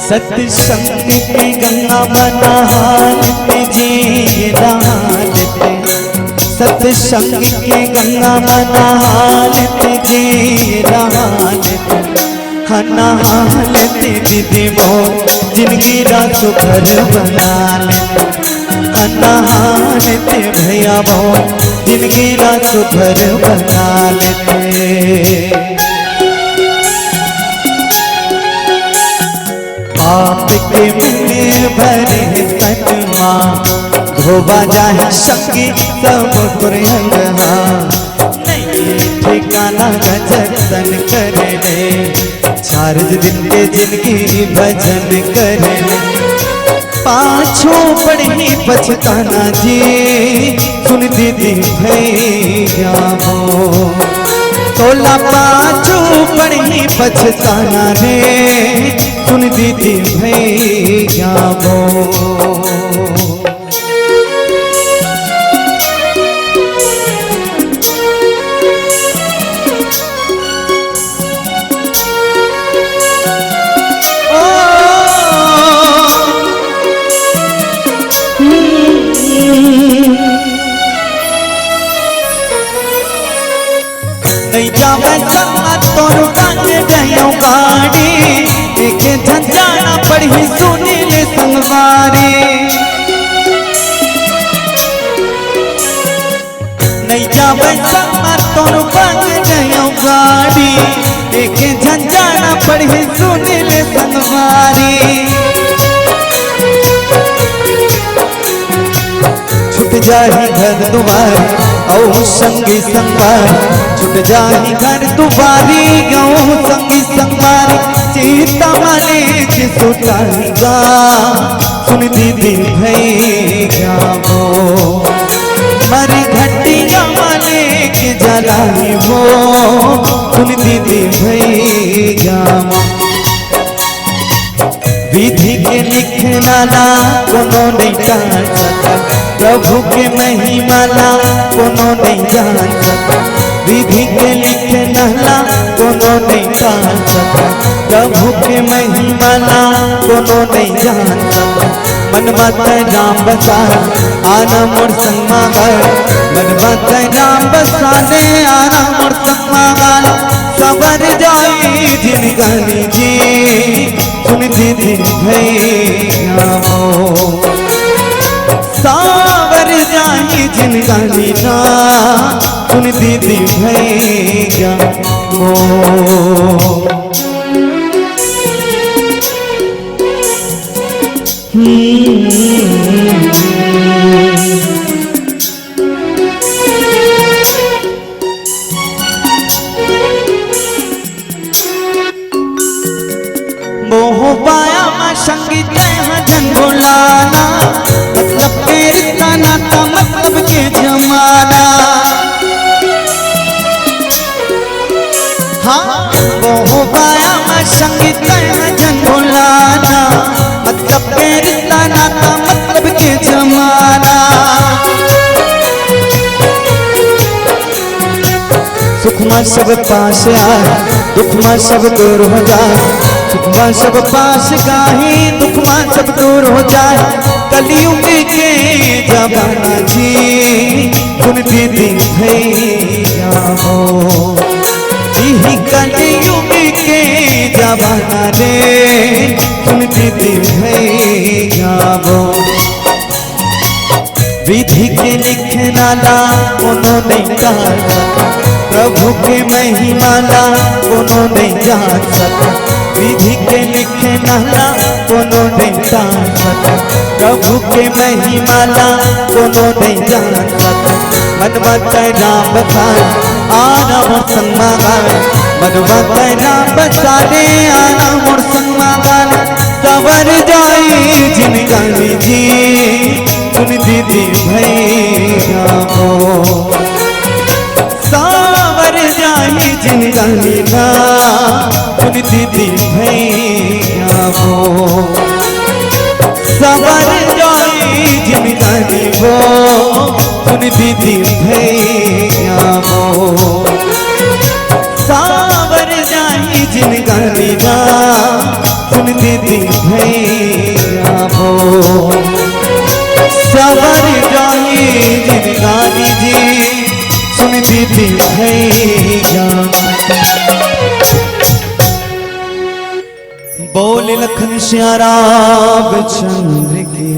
सत्संग की गंगा नहाते जी नहाते, सत्संग की गंगा नहाते जी नहाते, नहाते दीदी मोर जिंदगी रात भर बना लेते, नहाते भैया मोर जिंदगी रात भर बना लेते। आपके में भरे तन माँ धोबा जाए संगी सब कुरंग नहीं ठिकाना गजन करे ले, चार दिन के जिंदगी भजन करे ले, पाछों पड़ी पछताना जी सुन दीदी भैया वो, तोला पाछों पड़ी पछताना रे सुन दीदी भैया वो। नहीं जावे संगा तोर बन गयो गाड़ी, एक झंझाना पड़ी सुनील संगवारी, नहीं जावे संगा तोर बन गयो गाड़ी, एक झंझाना पड़ी सुनील संगवारी, छूट जाही घर दुआर औ संगी संगवारी, छूट जाही घर दुआरी गौ संगी संगवारी, सीता माने सुताएगा सुन दीदी भैया वो, मरी घटिया माने के जलाई वो सुन दीदी भैया वो। विधि के लिखना ना कोनो नहीं जान सका, प्रभु के महिमाला कोनो नहीं जान सका, विधि के लिखना ना कोनो नहीं जान सका, प्रभु के महिमाला कोनो नहीं जान सका, मन मत राम बसा आना मोर संगमा गल, मन मत राम बसाने आना मोर संगमा गल, सबर जाई जिनगानी जी सुन दीदी भैया वो, सावर जाई जिनगानी ना सुन दीदी भैया वो। मोह पाया मैं संगीत भजन बोलाना, मतलब के रिश्ता नाता मतलब के जमाना, हाँ मोह पाया मैं संगीत भजन बोलाना, मतलब के रिश्ता नाता मतलब के जमाना, सुख में सब पास आए दुख में सब दूर हो जाए, सुख में सब पास गाही दुख में सब दूर हो जाए, कलयुग के जमाना जी सुन दीदी भैया हो, यही कलयुग के जमाना रे सुन दीदी भैया हो। विधि के लिखना ला कोनो नहीं जान सका, प्रभु के महिमाला कोनो नहीं जान सका, विधि के लिखना ला कोनो नहीं जान सका, प्रभु के महिमाला कोनो नहीं जान सका, मन मत राम बसाने आना मोर संगमा गल, मन मत राम बसाने आना मोर संगमा गल, सवर जाई जिनगानी जी सुन दीदी भैया हो, सावर जाई जिनगानी ना सुन दीदी भैया हो, सवर जाई जिनगानी वो सुन दीदी भैया हो, सावर जाई जिनगानी ना सुन दीदी दीदी भैया हो सबर जाई जिंदगानी जी सुन दीदी भैया। बोल लखन श्याराब चंद्र के